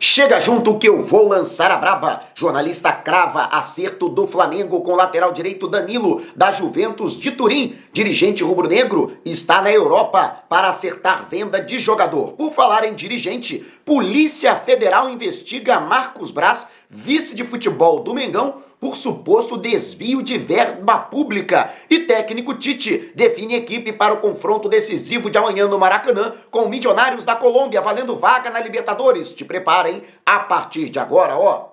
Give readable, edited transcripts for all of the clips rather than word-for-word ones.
Chega junto que eu vou lançar a braba. Jornalista crava acerto do Flamengo com lateral direito Danilo, da Juventus de Turim. Dirigente rubro-negro está na Europa para acertar venda de jogador. Por falar em dirigente, Polícia Federal investiga Marcos Braz, vice de futebol do Mengão, por suposto desvio de verba pública. E técnico Tite define equipe para o confronto decisivo de amanhã no Maracanã com Milionários da Colômbia, valendo vaga na Libertadores. Te preparem a partir de agora, ó.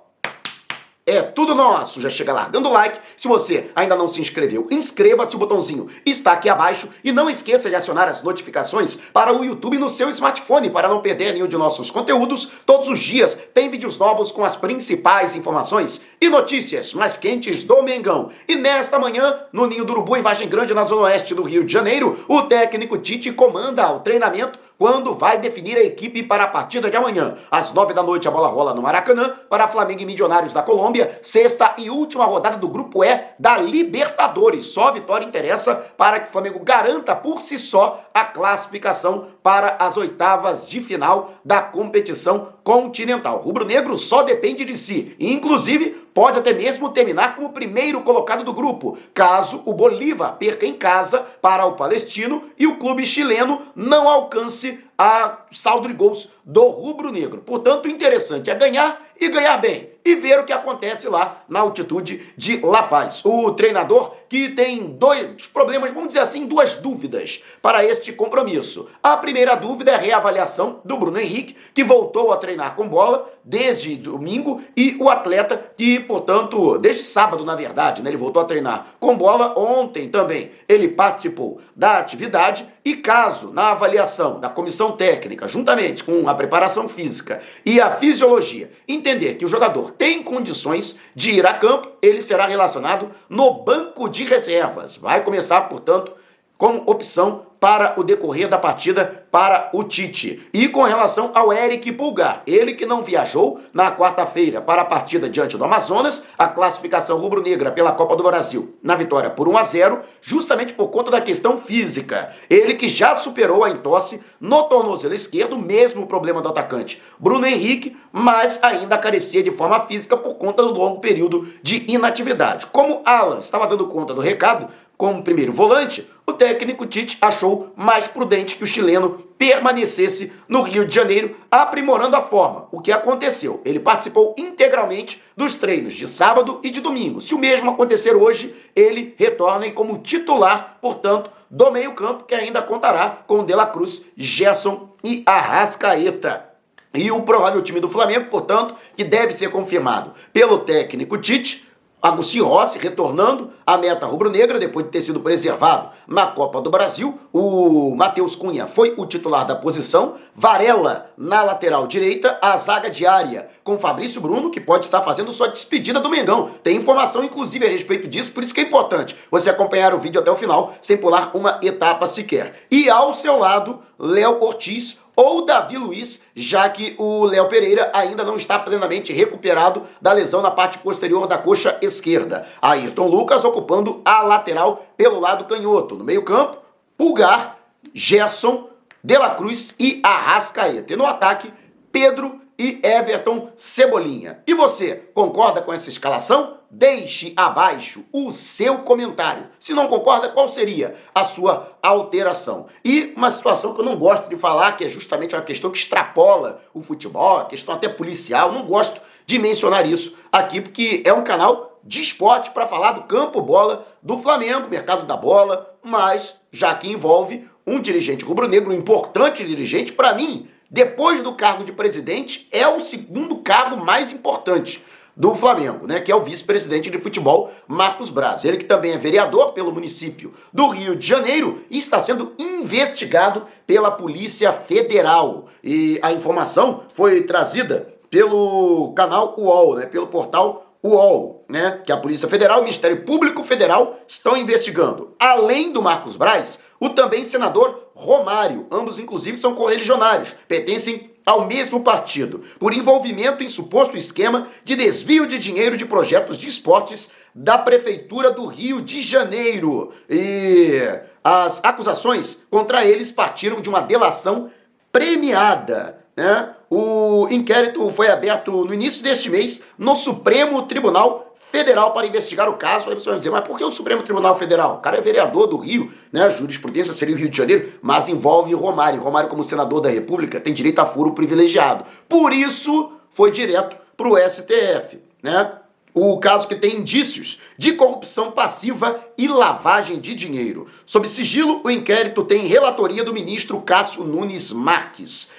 É tudo nosso, já chega largando o like. Se você ainda não se inscreveu, inscreva-se, o botãozinho está aqui abaixo. E não esqueça de acionar as notificações para o YouTube no seu smartphone, para não perder nenhum de nossos conteúdos. Todos os dias tem vídeos novos com as principais informações e notícias mais quentes do Mengão. E nesta manhã, no Ninho do Urubu, em Vargem Grande, na zona oeste do Rio de Janeiro, o técnico Tite comanda o treinamento quando vai definir a equipe para a partida de amanhã. Às 9 da noite a bola rola no Maracanã para Flamengo e Milionários da Colômbia, sexta e última rodada do Grupo E da Libertadores. Só a vitória interessa para que o Flamengo garanta por si só a classificação para as oitavas de final da competição continental. O rubro-negro só depende de si e, inclusive, pode até mesmo terminar como o primeiro colocado do grupo, caso o Bolívar perca em casa para o Palestino e o clube chileno não alcance a saldo de gols do rubro-negro. Portanto, o interessante é ganhar e ganhar bem e ver o que acontece lá na altitude de La Paz. O treinador que tem dois problemas, vamos dizer assim, duas dúvidas para este compromisso. A primeira dúvida é a reavaliação do Bruno Henrique, que voltou a treinar com bola desde domingo, e o atleta que, portanto, desde sábado, na verdade, né, ele voltou a treinar com bola. Ontem também ele participou da atividade e, caso na avaliação da comissão técnica, juntamente com a preparação física e a fisiologia, entender que o jogador tem condições de ir a campo, ele será relacionado no banco de reservas. Vai começar, portanto, como opção para o decorrer da partida para o Tite. E com relação ao Eric Pulgar, ele que não viajou na quarta-feira para a partida diante do Amazonas, a classificação rubro-negra pela Copa do Brasil na vitória por 1-0, justamente por conta da questão física. Ele que já superou a entorse no tornozelo esquerdo, mesmo o problema do atacante Bruno Henrique, mas ainda carecia de forma física por conta do longo período de inatividade. Como Alan estava dando conta do recado, como primeiro volante, o técnico Tite achou mais prudente que o chileno permanecesse no Rio de Janeiro, aprimorando a forma. O que aconteceu? Ele participou integralmente dos treinos de sábado e de domingo. Se o mesmo acontecer hoje, ele retorna como titular, portanto, do meio-campo, que ainda contará com De La Cruz, Gerson e Arrascaeta. E o provável time do Flamengo, portanto, que deve ser confirmado pelo técnico Tite: Agostinho Rossi retornando à meta rubro-negra depois de ter sido preservado na Copa do Brasil. O Matheus Cunha foi o titular da posição. Varela na lateral direita. A zaga diária com Fabrício Bruno, que pode estar fazendo sua despedida do Mengão. Tem informação, inclusive, a respeito disso, por isso que é importante você acompanhar o vídeo até o final, sem pular uma etapa sequer. E ao seu lado, Léo Ortiz ou Davi Luiz, já que o Léo Pereira ainda não está plenamente recuperado da lesão na parte posterior da coxa esquerda. Ayrton Lucas ocupando a lateral pelo lado canhoto. No meio-campo, Pulgar, Gerson, De La Cruz e Arrascaeta. E no ataque, Pedro e Everton Cebolinha. E você, concorda com essa escalação? Deixe abaixo o seu comentário. Se não concorda, qual seria a sua alteração? E uma situação que eu não gosto de falar, que é justamente uma questão que extrapola o futebol, a questão até policial, não gosto de mencionar isso aqui, porque é um canal de esporte para falar do campo bola do Flamengo, mercado da bola, mas já que envolve um dirigente rubro-negro, um importante dirigente, para mim, depois do cargo de presidente, é o segundo cargo mais importante do Flamengo, né, que é o vice-presidente de futebol, Marcos Braz. Ele que também é vereador pelo município do Rio de Janeiro e está sendo investigado pela Polícia Federal. E a informação foi trazida pelo canal UOL, né, pelo portal UOL, né, que a Polícia Federal e o Ministério Público Federal estão investigando. Além do Marcos Braz, o também senador Romário. Ambos, inclusive, são correligionários, pertencem ao mesmo partido, por envolvimento em suposto esquema de desvio de dinheiro de projetos de esportes da Prefeitura do Rio de Janeiro. E as acusações contra eles partiram de uma delação premiada, né? O inquérito foi aberto no início deste mês no Supremo Tribunal Federal para investigar o caso. Aí você vai dizer, mas por que o Supremo Tribunal Federal? O cara é vereador do Rio, né? A jurisprudência seria o Rio de Janeiro, mas envolve Romário. Romário, como senador da República, tem direito a foro privilegiado. Por isso, foi direto para o STF, né? O caso que tem indícios de corrupção passiva e lavagem de dinheiro. Sob sigilo, o inquérito tem relatoria do ministro Cássio Nunes Marques.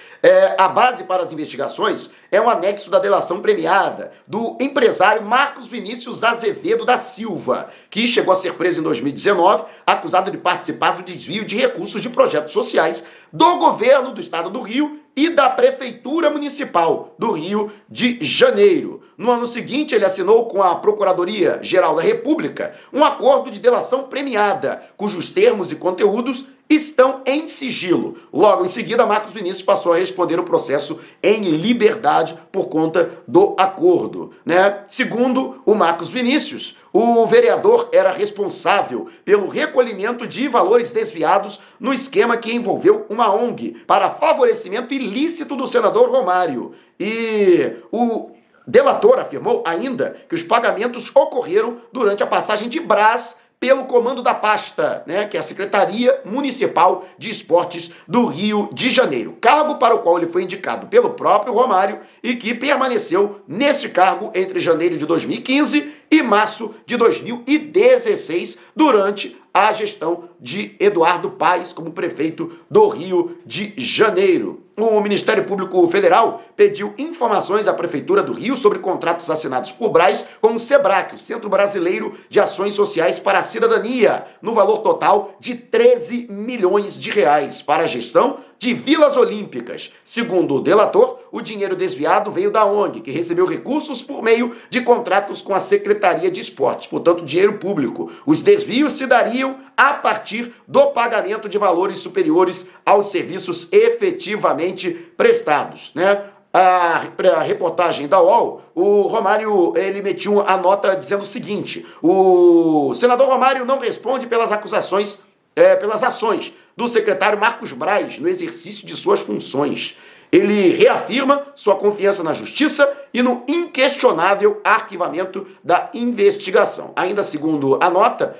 A base para as investigações é um anexo da delação premiada do empresário Marcos Vinícius Azevedo da Silva, que chegou a ser preso em 2019, acusado de participar do desvio de recursos de projetos sociais do governo do estado do Rio e da Prefeitura Municipal do Rio de Janeiro. No ano seguinte, ele assinou com a Procuradoria-Geral da República um acordo de delação premiada, cujos termos e conteúdos estão em sigilo. Logo em seguida, Marcos Vinícius passou a responder o processo em liberdade por conta do acordo, né? Segundo o Marcos Vinícius, o vereador era responsável pelo recolhimento de valores desviados no esquema que envolveu uma ONG para favorecimento ilícito do senador Romário. E o delator afirmou ainda que os pagamentos ocorreram durante a passagem de Brás pelo comando da pasta, né, que é a Secretaria Municipal de Esportes do Rio de Janeiro, cargo para o qual ele foi indicado pelo próprio Romário e que permaneceu neste cargo entre janeiro de 2015 e março de 2016, durante a gestão de Eduardo Paes como prefeito do Rio de Janeiro. O Ministério Público Federal pediu informações à Prefeitura do Rio sobre contratos assinados por Brás com o SEBRAC, o Centro Brasileiro de Ações Sociais para a Cidadania, no valor total de 13 milhões de reais para a gestão de Vilas Olímpicas. Segundo o delator, o dinheiro desviado veio da ONG, que recebeu recursos por meio de contratos com a Secretaria de Esportes, portanto, dinheiro público. Os desvios se dariam a partir do pagamento de valores superiores aos serviços efetivamente prestados, né? A reportagem da UOL, o Romário, ele emitiu a nota dizendo o seguinte: o senador Romário não responde pelas acusações, pelas ações do secretário Marcos Braz no exercício de suas funções. Ele reafirma sua confiança na justiça e no inquestionável arquivamento da investigação. Ainda segundo a nota,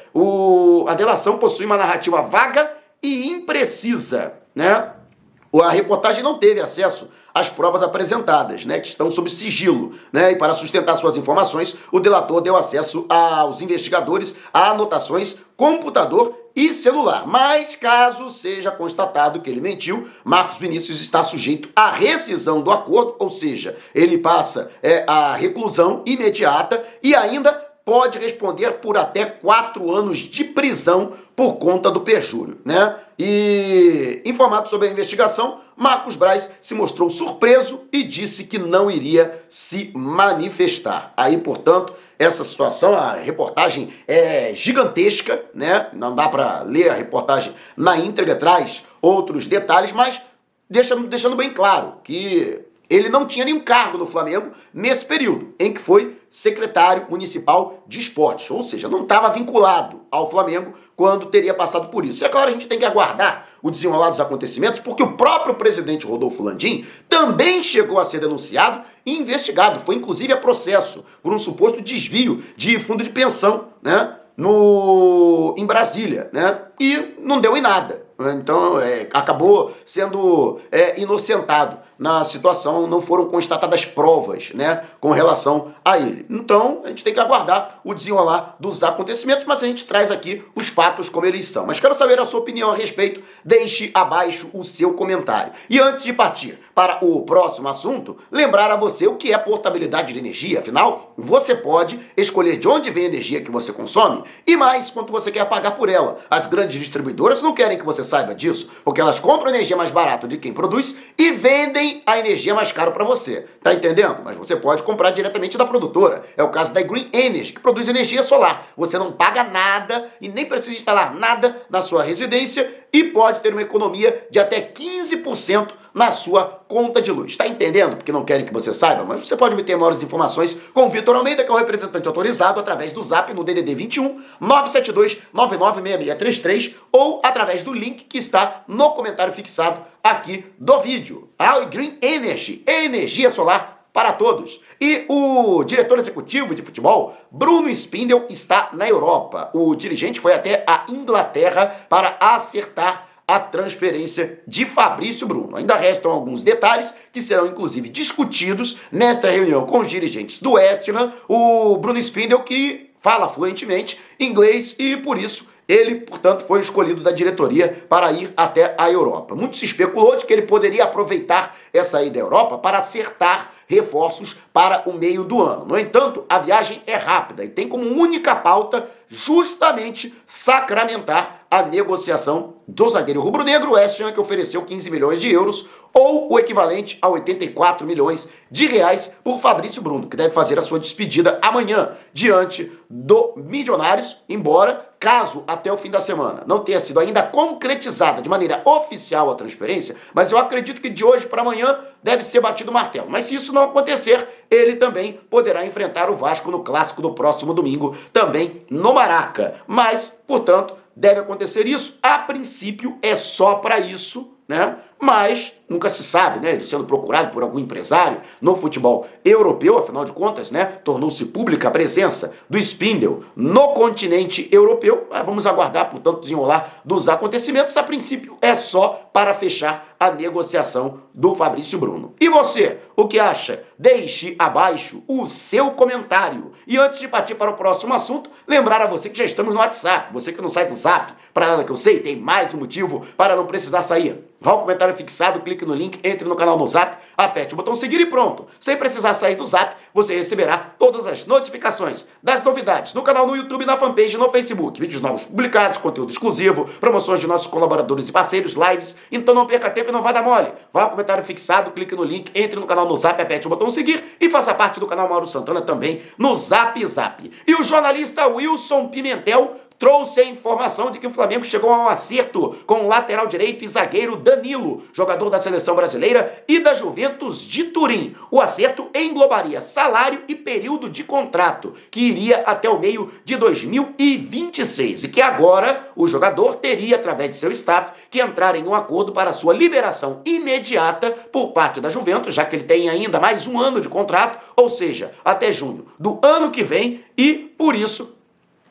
a delação possui uma narrativa vaga e imprecisa, né? A reportagem não teve acesso às provas apresentadas, né, que estão sob sigilo, né, e para sustentar suas informações, o delator deu acesso aos investigadores a anotações, computador e celular. Mas, caso seja constatado que ele mentiu, Marcos Vinícius está sujeito à rescisão do acordo, ou seja, ele passa a reclusão imediata e ainda pode responder por até 4 anos de prisão por conta do perjúrio, né? E, informado sobre a investigação, Marcos Braz se mostrou surpreso e disse que não iria se manifestar. Aí, portanto, essa situação, a reportagem é gigantesca, né? Não dá para ler a reportagem na íntegra, traz outros detalhes, mas deixando bem claro que ele não tinha nenhum cargo no Flamengo nesse período em que foi secretário municipal de esportes, ou seja, não estava vinculado ao Flamengo quando teria passado por isso. E é claro, a gente tem que aguardar o desenrolar dos acontecimentos, porque o próprio presidente Rodolfo Landim também chegou a ser denunciado e investigado, foi inclusive a processo por um suposto desvio de fundo de pensão, né, em Brasília, né, e não deu em nada. Então, acabou sendo inocentado na situação, não foram constatadas provas, né, com relação a ele. Então, a gente tem que aguardar o desenrolar dos acontecimentos, mas a gente traz aqui os fatos como eles são. Mas quero saber a sua opinião a respeito, deixe abaixo o seu comentário. E antes de partir para o próximo assunto, lembrar a você o que é portabilidade de energia. Afinal, você pode escolher de onde vem a energia que você consome e mais quanto você quer pagar por ela. As grandes distribuidoras não querem que você saiba disso, porque elas compram energia mais barato de quem produz e vendem a energia mais caro para você. Tá entendendo? Mas você pode comprar diretamente da produtora. É o caso da Green Energy, que produz energia solar. Você não paga nada e nem precisa instalar nada na sua residência e pode ter uma economia de até 15% na sua conta de luz. Está entendendo? Porque não querem que você saiba, mas você pode obter maiores informações com o Vitor Almeida, que é o representante autorizado, através do Zap no DDD 21 972 996633 ou através do link que está no comentário fixado aqui do vídeo. A Green Energy, energia solar para todos. E o diretor executivo de futebol, Bruno Spindel, está na Europa. O dirigente foi até a Inglaterra para acertar a transferência de Fabrício Bruno. Ainda restam alguns detalhes que serão inclusive discutidos nesta reunião com os dirigentes do West Ham. O Bruno Spindel, que fala fluentemente inglês e por isso ele, portanto, foi escolhido da diretoria para ir até a Europa. Muito se especulou de que ele poderia aproveitar essa ida à Europa para acertar reforços para o meio do ano. No entanto, a viagem é rápida e tem como única pauta justamente sacramentar a negociação do zagueiro rubro-negro, West Ham, que ofereceu 15 milhões de euros ou o equivalente a 84 milhões de reais por Fabrício Bruno, que deve fazer a sua despedida amanhã diante do Milionários, embora, caso até o fim da semana não tenha sido ainda concretizada de maneira oficial a transferência, mas eu acredito que de hoje para amanhã deve ser batido o martelo. Mas se isso não acontecer, ele também poderá enfrentar o Vasco no clássico do próximo domingo, também no Maraca. Mas, portanto, deve acontecer isso. A princípio é só para isso, né? Mas nunca se sabe, né? Ele sendo procurado por algum empresário no futebol europeu, afinal de contas, né? Tornou-se pública a presença do Spindel no continente europeu. Mas vamos aguardar, portanto, desenrolar dos acontecimentos. A princípio é só para fechar a negociação do Fabrício Bruno. E você, o que acha? Deixe abaixo o seu comentário. E antes de partir para o próximo assunto, lembrar a você que já estamos no WhatsApp. Você que não sai do Zap, para nada que eu sei, tem mais um motivo para não precisar sair. Vá ao comentário fixado, clique no link, entre no canal no Zap, aperte o botão seguir e pronto. Sem precisar sair do Zap, você receberá todas as notificações das novidades no canal no YouTube, na fanpage, no Facebook. Vídeos novos publicados, conteúdo exclusivo, promoções de nossos colaboradores e parceiros, lives. Então não perca tempo e não vá dar mole. Vá ao comentário fixado, clique no link, entre no canal no Zap, aperte o botão seguir e faça parte do canal Mauro Santana também no Zap Zap. E o jornalista Wilson Pimentel trouxe a informação de que o Flamengo chegou a um acerto com o lateral direito e zagueiro Danilo, jogador da seleção brasileira e da Juventus de Turim. O acerto englobaria salário e período de contrato, que iria até o meio de 2026, e que agora o jogador teria, através de seu staff, que entrar em um acordo para sua liberação imediata por parte da Juventus, já que ele tem ainda mais um ano de contrato, ou seja, até junho do ano que vem, e por isso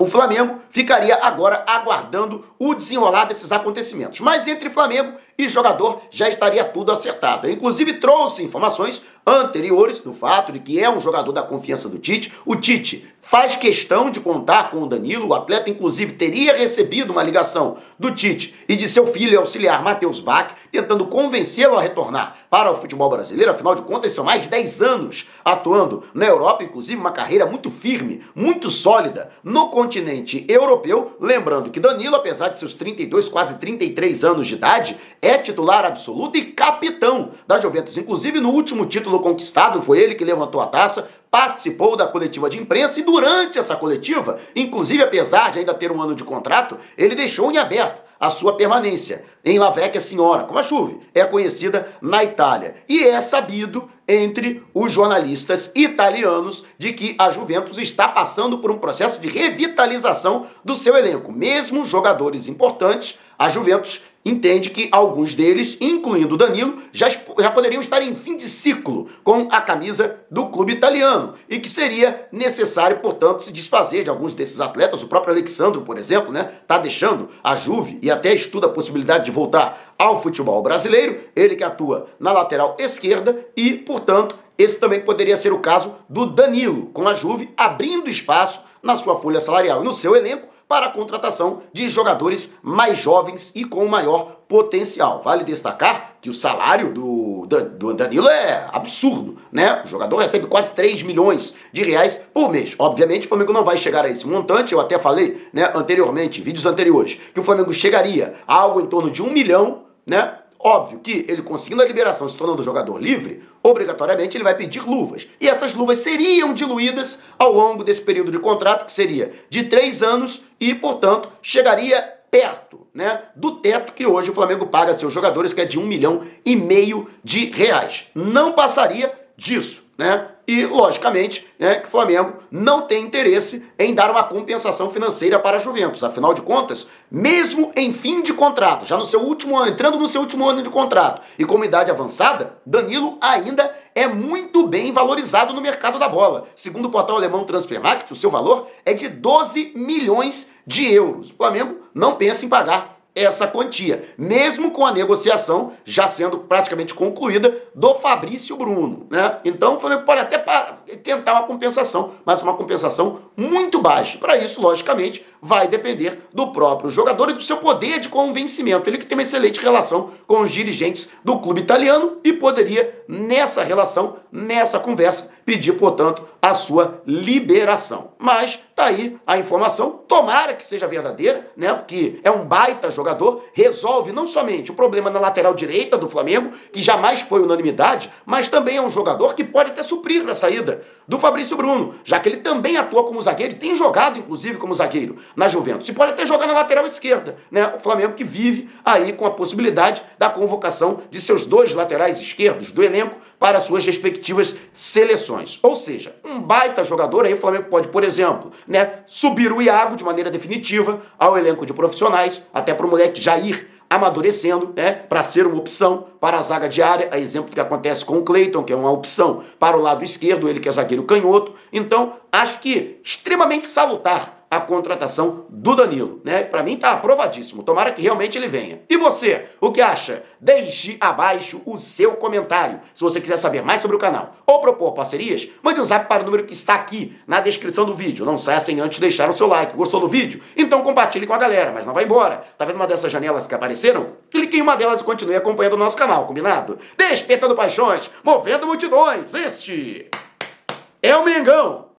o Flamengo ficaria agora aguardando o desenrolar desses acontecimentos. Mas entre Flamengo e jogador já estaria tudo acertado. Eu, inclusive, trouxe informações anteriores do fato de que é um jogador da confiança do Tite. O Tite faz questão de contar com o Danilo. O atleta, inclusive, teria recebido uma ligação do Tite e de seu filho e auxiliar Matheus Bach, tentando convencê-lo a retornar para o futebol brasileiro. Afinal de contas, são mais de 10 anos atuando na Europa, inclusive uma carreira muito firme, muito sólida no continente europeu. Lembrando que Danilo, apesar de seus 32, quase 33 anos de idade, é titular absoluto e capitão da Juventus. Inclusive, no último título conquistado, foi ele que levantou a taça, participou da coletiva de imprensa e durante essa coletiva, inclusive apesar de ainda ter um ano de contrato, ele deixou em aberto a sua permanência em La Vecchia Signora, como a Juve é conhecida na Itália. E é sabido entre os jornalistas italianos de que a Juventus está passando por um processo de revitalização do seu elenco. Mesmo jogadores importantes, a Juventus entende que alguns deles, incluindo o Danilo, já poderiam estar em fim de ciclo com a camisa do clube italiano e que seria necessário, portanto, se desfazer de alguns desses atletas. O próprio Alexandro, por exemplo, está deixando a Juve e até estuda a possibilidade de voltar ao futebol brasileiro, ele que atua na lateral esquerda e, portanto, esse também poderia ser o caso do Danilo, com a Juve abrindo espaço na sua folha salarial e no seu elenco para a contratação de jogadores mais jovens e com maior potencial. Vale destacar que o salário do Danilo é absurdo, né? O jogador recebe quase 3 milhões de reais por mês. Obviamente, o Flamengo não vai chegar a esse montante. Eu até falei, né, anteriormente, em vídeos anteriores, que o Flamengo chegaria a algo em torno de 1 milhão, né? Óbvio que ele conseguindo a liberação, se tornando jogador livre, obrigatoriamente ele vai pedir luvas. E essas luvas seriam diluídas ao longo desse período de contrato, que seria de 3 anos e, portanto, chegaria perto, né, do teto que hoje o Flamengo paga a seus jogadores, que é de R$ 1,5 milhão de reais. Não passaria disso, né? E, logicamente, né, que o Flamengo não tem interesse em dar uma compensação financeira para a Juventus. Afinal de contas, mesmo em fim de contrato, já no seu último ano, entrando no seu último ano de contrato e com idade avançada, Danilo ainda é muito bem valorizado no mercado da bola. Segundo o portal alemão Transfermarkt, o seu valor é de 12 milhões de euros. O Flamengo não pensa em pagar essa quantia, mesmo com a negociação já sendo praticamente concluída do Fabrício Bruno, né? Então o Flamengo pode até tentar uma compensação, mas uma compensação muito baixa. Para isso, logicamente, vai depender do próprio jogador e do seu poder de convencimento. Ele que tem uma excelente relação com os dirigentes do clube italiano e poderia, nessa relação, nessa conversa, pedir, portanto, a sua liberação. Mas tá aí a informação, tomara que seja verdadeira, né? Porque é um baita jogador, resolve não somente o problema na lateral direita do Flamengo, que jamais foi unanimidade, mas também é um jogador que pode até suprir a saída do Fabrício Bruno, já que ele também atua como zagueiro e tem jogado, inclusive, como zagueiro na Juventus. E pode até jogar na lateral esquerda, né? O Flamengo que vive aí com a possibilidade da convocação de seus dois laterais esquerdos do elenco para suas respectivas seleções. Ou seja, um baita jogador, aí o Flamengo pode, por exemplo, né, subir o Iago de maneira definitiva ao elenco de profissionais, até para o moleque já ir amadurecendo, né, para ser uma opção para a zaga diária, a exemplo do que acontece com o Cleiton, que é uma opção para o lado esquerdo, ele que é zagueiro canhoto. Então, acho que extremamente salutar a contratação do Danilo, né? Para mim tá aprovadíssimo, tomara que realmente ele venha. E você, o que acha? Deixe abaixo o seu comentário. Se você quiser saber mais sobre o canal ou propor parcerias, mande um zap para o número que está aqui na descrição do vídeo. Não saia sem antes deixar o seu like. Gostou do vídeo? Então compartilhe com a galera, mas não vai embora. Tá vendo uma dessas janelas que apareceram? Clique em uma delas e continue acompanhando o nosso canal, combinado? Despertando paixões, movendo multidões. Este é o Mengão.